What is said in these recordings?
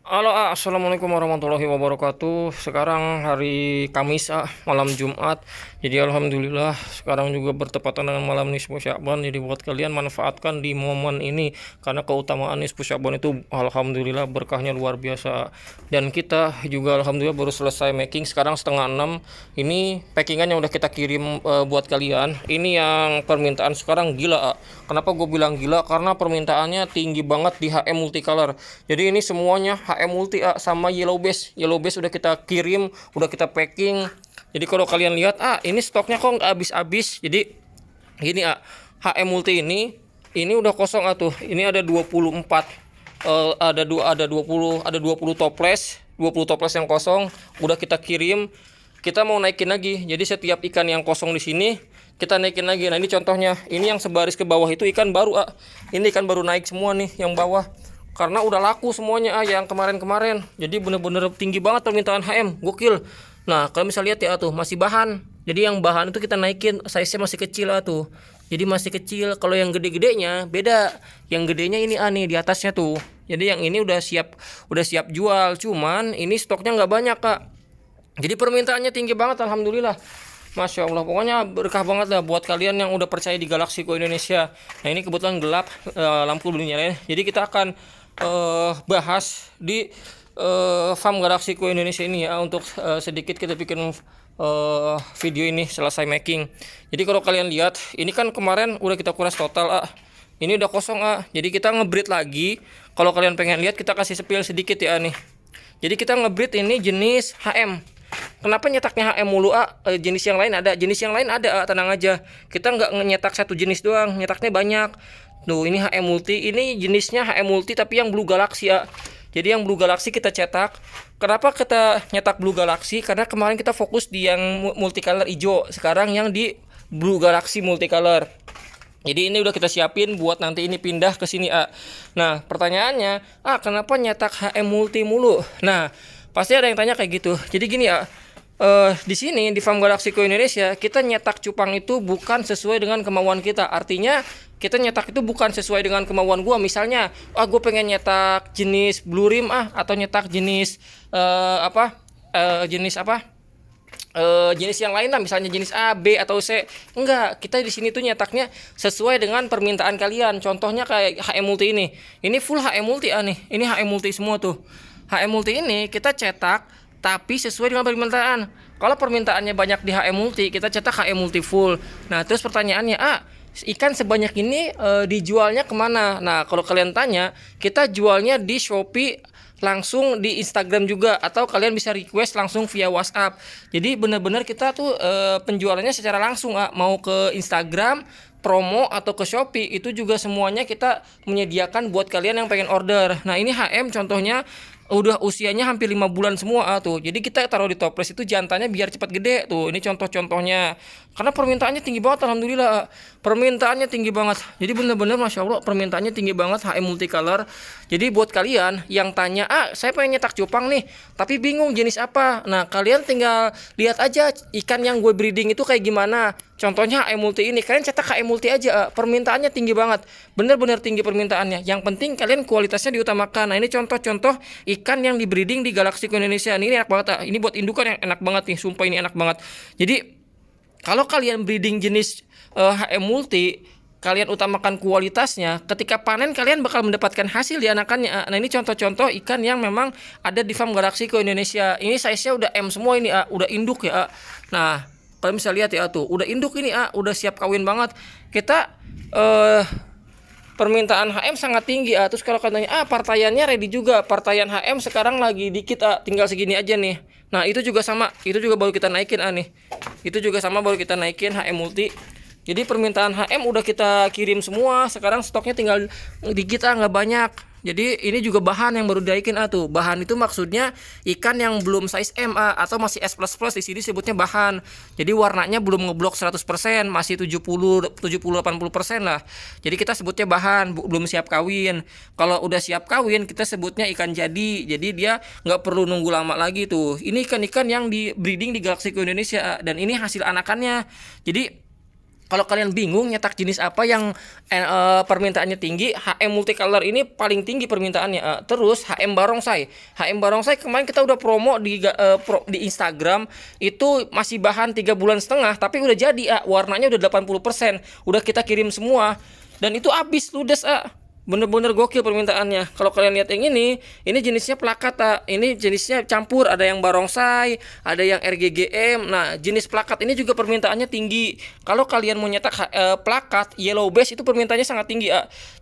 Halo, assalamualaikum warahmatullahi wabarakatuh. Sekarang hari Kamis, malam Jumat. Jadi alhamdulillah sekarang juga bertepatan dengan malam nisfu Sya'ban. Jadi buat kalian manfaatkan di momen ini karena keutamaan nisfu Sya'ban itu alhamdulillah berkahnya luar biasa. Dan kita juga alhamdulillah baru selesai making sekarang setengah 6. Ini packingan yang udah kita kirim buat kalian. Ini yang permintaan sekarang gila. Kenapa gue bilang gila? Karena permintaannya tinggi banget di HM Multicolor. Jadi ini semuanya HM Multi sama Yellow Base. Yellow Base udah kita kirim, udah kita packing. Jadi kalau kalian lihat, ini stoknya kok nggak habis-habis. Jadi gini, HM Multi ini udah kosong tuh. Ini ada 24, ada 20 toples, 20 toples yang kosong udah kita kirim. Kita mau naikin lagi. Jadi setiap ikan yang kosong di sini kita naikin lagi. Nah, ini contohnya. Ini yang sebaris ke bawah itu ikan baru, Ini ikan baru naik semua nih yang bawah. Karena udah laku semuanya, yang kemarin-kemarin. Jadi bener-bener tinggi banget permintaan HM, gokil. Nah, kalau misalnya lihat tuh masih bahan. Jadi yang bahan itu kita naikin, size-nya masih kecil tuh. Jadi masih kecil. Kalau yang gede-gedenya beda. Yang gedenya ini nih di atasnya tuh. Jadi yang ini udah siap jual. Cuman ini stoknya nggak banyak, Kak. Jadi permintaannya tinggi banget, alhamdulillah. Masya Allah, pokoknya berkah banget lah buat kalian yang udah percaya di Galaxyco Indonesia. Nah, ini kebetulan gelap, lampu belum nyalain. Jadi kita akan bahas di farm Galaxyco Indonesia ini untuk sedikit kita bikin video ini selesai making. Jadi kalau kalian lihat, ini kan kemarin udah kita kuras total, ini udah kosong, Jadi kita ngebreed lagi. Kalau kalian pengen lihat, kita kasih spill sedikit nih. Jadi kita ngebreed ini jenis HM. Kenapa nyetaknya HM mulu, jenis yang lain ada, tenang aja. Kita nggak nyetak satu jenis doang, nyetaknya banyak. Tuh, ini HM Multi, ini jenisnya HM Multi tapi yang Blue Galaxy, Jadi yang Blue Galaxy kita cetak. Kenapa kita nyetak Blue Galaxy? Karena kemarin kita fokus di yang multicolor hijau, sekarang yang di Blue Galaxy multicolor. Jadi ini udah kita siapin buat nanti ini pindah ke sini, Nah, pertanyaannya, kenapa nyetak HM Multi mulu? Nah, pasti ada yang tanya kayak gitu. Jadi gini, di sini di Farm Galaxyco Indonesia kita nyetak cupang itu bukan sesuai dengan kemauan kita. Artinya kita nyetak itu bukan sesuai dengan kemauan gua. Misalnya, gue pengen nyetak jenis blue rim atau nyetak jenis jenis yang lain lah, misalnya jenis A, B atau C. Enggak, kita di sini tuh nyetaknya sesuai dengan permintaan kalian. Contohnya kayak HM Multi ini. Ini full HM Multi nih. Ini HM Multi semua tuh. HM Multi ini kita cetak tapi sesuai dengan permintaan. Kalau permintaannya banyak di HM Multi, kita cetak HM Multi full. Nah, terus pertanyaannya, ikan sebanyak ini dijualnya kemana? Nah, kalau kalian tanya, kita jualnya di Shopee, langsung di Instagram juga, atau kalian bisa request langsung via WhatsApp. Jadi benar-benar kita tuh penjualannya secara langsung, mau ke Instagram, promo atau ke Shopee, itu juga semuanya kita menyediakan buat kalian yang pengen order. Nah, ini HM contohnya udah usianya hampir 5 bulan semua tuh. Jadi kita taruh di toples itu jantannya biar cepat gede tuh. Ini contoh-contohnya. Karena permintaannya tinggi banget, alhamdulillah. Permintaannya tinggi banget. Jadi bener-bener masya Allah permintaannya tinggi banget HM Multicolor. Jadi buat kalian yang tanya, saya pengen nyetak cupang nih, tapi bingung jenis apa. Nah, kalian tinggal lihat aja ikan yang gue breeding itu kayak gimana. Contohnya HM Multi ini, kalian cetak HM Multi aja, permintaannya tinggi banget, bener-bener tinggi permintaannya. Yang penting kalian kualitasnya diutamakan. Nah, ini contoh-contoh ikan yang di breeding di Galaxyco Indonesia. Ini enak banget, ini buat indukan yang enak banget nih, sumpah ini enak banget. Jadi kalau kalian breeding jenis HM Multi, kalian utamakan kualitasnya, ketika panen kalian bakal mendapatkan hasil di anakannya. Nah, ini contoh-contoh ikan yang memang ada di Farm Galaxyco Indonesia. Ini size-nya udah M semua ini, udah induk ya. Nah, kalian bisa lihat tuh, udah induk ini, udah siap kawin banget. Kita permintaan HM sangat tinggi, Terus kalau katanya, partaiannya ready juga. Partaian HM sekarang lagi dikit, tinggal segini aja nih. Nah, itu juga sama, itu juga baru kita naikin, nih. Itu juga sama baru kita naikin HM Multi. Jadi permintaan HM udah kita kirim semua. Sekarang stoknya tinggal dikit, nggak banyak. Jadi ini juga bahan yang baru dinaikin, tuh. Bahan itu maksudnya ikan yang belum size M, atau masih S++, di sini sebutnya bahan. Jadi warnanya belum ngeblok 100%, masih 70-80% lah. Jadi kita sebutnya bahan, belum siap kawin. Kalau udah siap kawin, kita sebutnya ikan jadi. Jadi dia nggak perlu nunggu lama lagi tuh. Ini ikan-ikan yang di breeding di Galaxyco Indonesia, dan ini hasil anakannya. Jadi Kalau kalian bingung nyetak jenis apa yang permintaannya tinggi, HM multicolor ini paling tinggi permintaannya. Terus HM Barongsai. HM Barongsai kemarin kita udah promo di Instagram, itu masih bahan 3,5 bulan, tapi udah jadi, warnanya udah 80%. Udah kita kirim semua dan itu habis ludes. Bener-bener gokil permintaannya. Kalau kalian lihat yang ini jenisnya plakat. Ini jenisnya campur, ada yang barongsai, ada yang RGGM. Nah, jenis plakat ini juga permintaannya tinggi. Kalau kalian mau nyetak plakat yellow base, itu permintaannya sangat tinggi.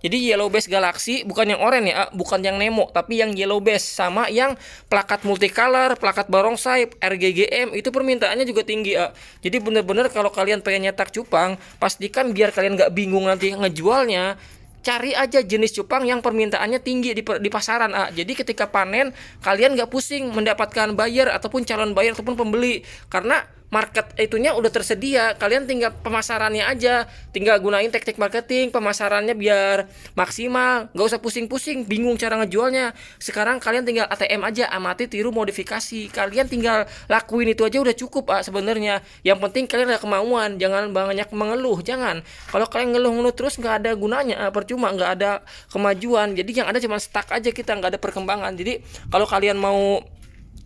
Jadi yellow base Galaxy, bukan yang oranye ya, bukan yang Nemo, tapi yang yellow base, sama yang plakat multicolor, plakat barongsai, RGGM, itu permintaannya juga tinggi. Jadi bener-bener kalau kalian pengen nyetak cupang, pastikan biar kalian nggak bingung nanti ngejualnya, cari aja jenis cupang yang permintaannya tinggi di pasaran. Jadi ketika panen kalian nggak pusing mendapatkan buyer ataupun calon buyer ataupun pembeli, karena market itunya udah tersedia. Kalian tinggal pemasarannya aja, tinggal gunain teknik marketing pemasarannya biar maksimal, nggak usah pusing-pusing bingung cara ngejualnya. Sekarang kalian tinggal ATM aja, amati, tiru, modifikasi. Kalian tinggal lakuin itu aja udah cukup sebenarnya. Yang penting kalian ada kemauan, jangan banyak mengeluh. Jangan, kalau kalian ngeluh terus nggak ada gunanya, percuma, nggak ada kemajuan. Jadi yang ada cuma stuck aja, kita nggak ada perkembangan. Jadi kalau kalian mau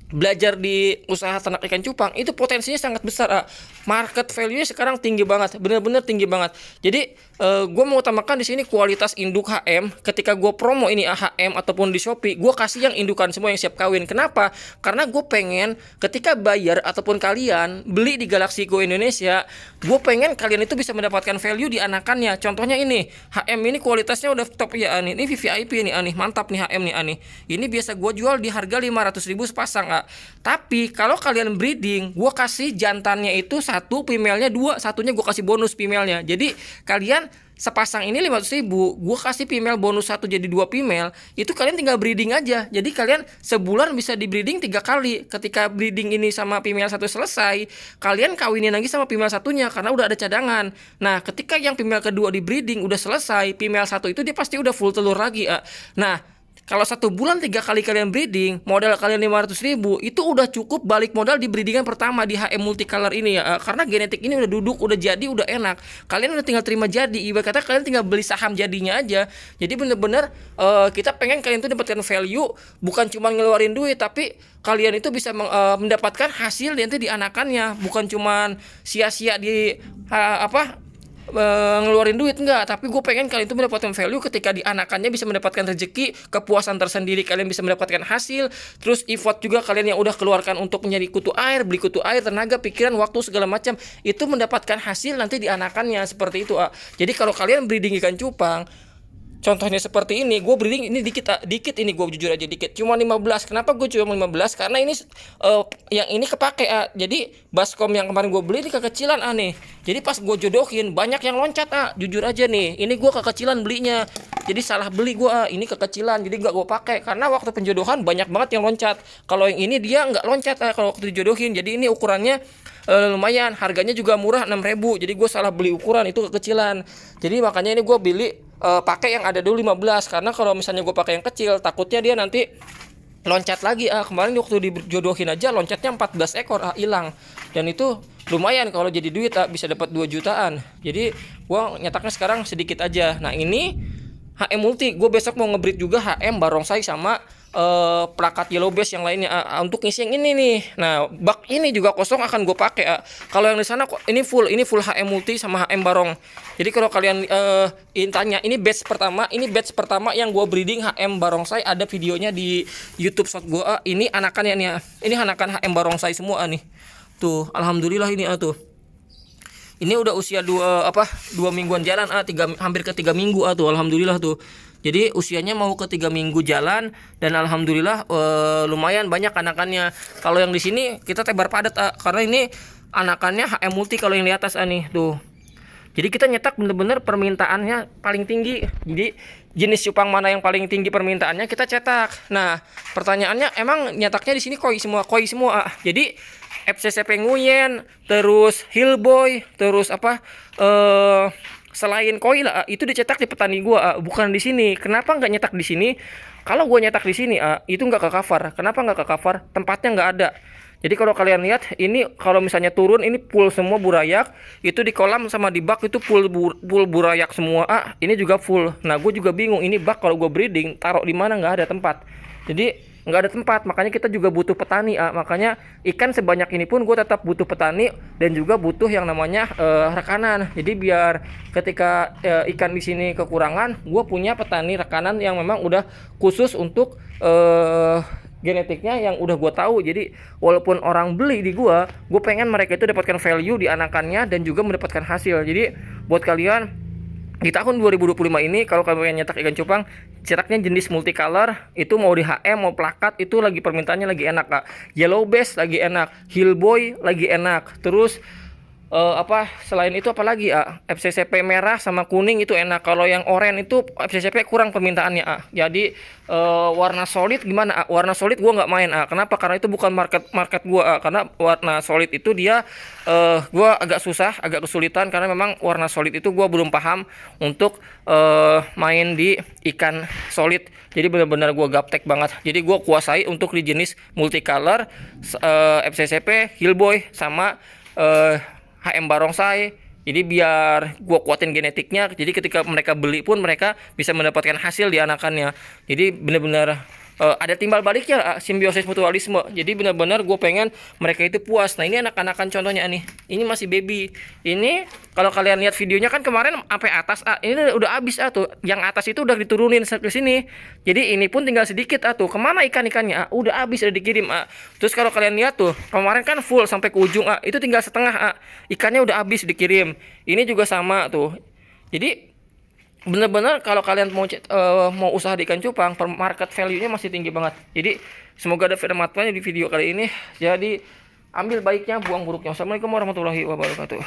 belajar di usaha ternak ikan cupang, itu potensinya sangat besar. Market value-nya sekarang tinggi banget, bener-bener tinggi banget. Jadi gue mau utamakan di sini kualitas induk HM. Ketika gue promo ini HM ataupun di Shopee, gue kasih yang indukan semua yang siap kawin. Kenapa? Karena gue pengen ketika buyer ataupun kalian beli di Galaxy Go Indonesia, gue pengen kalian itu bisa mendapatkan value di anakannya. Contohnya ini HM ini kualitasnya udah top ya, ini VVIP nih, mantap nih HM nih. Ini biasa gue jual di harga 500.000 sepasang. Tapi kalau kalian breeding, gue kasih jantannya itu 1, female-nya 2, satunya gue kasih bonus female-nya. Jadi kalian sepasang ini 500.000, gue kasih female bonus 1 jadi 2 female, itu kalian tinggal breeding aja. Jadi kalian sebulan bisa di breeding 3 kali. Ketika breeding ini sama female 1 selesai, kalian kawinin lagi sama female satunya karena udah ada cadangan. Nah, ketika yang female kedua di breeding udah selesai, female 1 itu dia pasti udah full telur lagi. Nah, kalau 1 bulan 3 kali kalian breeding, modal kalian 500.000, itu udah cukup balik modal di breedingan pertama di HM multicolor ini ya. Karena genetik ini udah duduk, udah jadi, udah enak. Kalian udah tinggal terima jadi, ibarat kata kalian tinggal beli saham jadinya aja. Jadi bener-bener kita pengen kalian tuh dapatkan value, bukan cuma ngeluarin duit, tapi kalian itu bisa mendapatkan hasil nanti di anakannya, bukan cuma sia-sia di ngeluarin duit, enggak, tapi gue pengen kalian itu mendapatkan value ketika di anakannya, bisa mendapatkan rezeki, kepuasan tersendiri, kalian bisa mendapatkan hasil, terus effort juga kalian yang udah keluarkan untuk nyari kutu air, beli kutu air, tenaga, pikiran, waktu, segala macam, itu mendapatkan hasil nanti di anakannya, seperti itu. Jadi kalau kalian breeding ikan cupang, contohnya seperti ini, gue breeding ini dikit ini, gue jujur aja dikit, cuma 15. Kenapa gue cuma 15? Karena ini yang ini kepake. Jadi baskom yang kemarin gue beli ini kekecilan nih. Jadi pas gue jodohin banyak yang loncat. Jujur aja nih, ini gue kekecilan belinya. Jadi salah beli gue, ini kekecilan, jadi nggak gue pakai. Karena waktu penjodohan banyak banget yang loncat. Kalau yang ini dia nggak loncat kalau waktu dijodohin. Jadi ini ukurannya lumayan, harganya juga murah, 6.000. Jadi gue salah beli ukuran, itu kekecilan. Jadi makanya ini gue beli pakai yang ada dulu 15, karena kalau misalnya gue pakai yang kecil takutnya dia nanti loncat lagi. Kemarin waktu dijodohin aja loncatnya 14 ekor hilang, dan itu lumayan kalau jadi duit bisa dapat 2 jutaan. Jadi gue nyetaknya sekarang sedikit aja. Nah, ini HM multi, gue besok mau ngebreed juga HM barongsai sama plakat yellow base yang lainnya. Untuk ngisi yang ini nih, nah bak ini juga kosong akan gue pakai. Kalau yang di sana ini full HM multi sama HM barong. Jadi kalau kalian tanya, ini batch pertama yang gue breeding HM barongsai, ada videonya di YouTube short gue. Ini anakannya nih, ini anakan HM barongsai semua nih. Tuh, alhamdulillah ini tuh. Ini udah usia 2 mingguan jalan, hampir ke 3 minggu tuh, alhamdulillah tuh. Jadi usianya mau ke 3 minggu jalan, dan alhamdulillah lumayan banyak anakannya. Kalau yang di sini kita tebar padat karena ini anakannya HM multi. Kalau yang di atas nih tuh. Jadi kita nyetak bener-bener permintaannya paling tinggi. Jadi jenis cupang mana yang paling tinggi permintaannya kita cetak. Nah, pertanyaannya emang nyetaknya di sini koi semua. Jadi FCCP Nguyen, terus Hillboy, terus selain koi lah, itu dicetak di petani gua, bukan di sini. Kenapa nggak nyetak di sini? Kalau gua nyetak di sini, itu nggak ke cover. Kenapa nggak ke cover? Tempatnya nggak ada. Jadi kalau kalian lihat ini, kalau misalnya turun ini full semua burayak, itu di kolam sama di bak itu full burayak semua. Ini juga full. Nah, gue juga bingung ini bak kalau gue breeding taruh di mana, nggak ada tempat. Jadi nggak ada tempat, makanya kita juga butuh petani. Makanya ikan sebanyak ini pun gue tetap butuh petani dan juga butuh yang namanya rekanan. Jadi biar ketika ikan di sini kekurangan, gue punya petani rekanan yang memang udah khusus untuk genetiknya yang udah gue tahu. Jadi walaupun orang beli di gue pengen mereka itu dapatkan value di anakannya dan juga mendapatkan hasil. Jadi buat kalian di tahun 2025 ini, kalau kalian nyetak ikan cupang, cetaknya jenis multicolor, itu mau di HM mau plakat, itu lagi permintaannya lagi enak, Kak. Yellow bass lagi enak, hillboy lagi enak. Terus selain itu apa lagi, FCCP merah sama kuning itu enak. Kalau yang oranye itu FCCP kurang permintaannya, Jadi warna solid gimana, warna solid gua nggak main, Kenapa? Karena itu bukan market gua, Karena warna solid itu dia gua agak susah, agak kesulitan, karena memang warna solid itu gua belum paham untuk main di ikan solid. Jadi benar-benar gua gaptek banget. Jadi gua kuasai untuk di jenis multicolor, FCCP, hillboy sama HM barongsai. Jadi biar gua kuatin genetiknya, jadi ketika mereka beli pun mereka bisa mendapatkan hasil di anakannya. Jadi benar-benar ada timbal baliknya, simbiosis mutualisme. Jadi benar-benar gue pengen mereka itu puas. Nah, ini anak-anakan contohnya nih. Ini masih baby. Ini kalau kalian lihat videonya kan kemarin sampai atas, ini udah habis tuh. Yang atas itu udah diturunin ke sini. Jadi ini pun tinggal sedikit tuh. Kemana ikan-ikannya? Udah habis, udah dikirim. Terus kalau kalian lihat tuh, kemarin kan full sampai ke ujung, itu tinggal setengah. Ikannya udah habis dikirim. Ini juga sama tuh. Jadi bener-bener kalau kalian mau usaha di ikan cupang, market value-nya masih tinggi banget. Jadi semoga ada manfaatnya di video kali ini. Jadi ambil baiknya, buang buruknya. Assalamualaikum warahmatullahi wabarakatuh.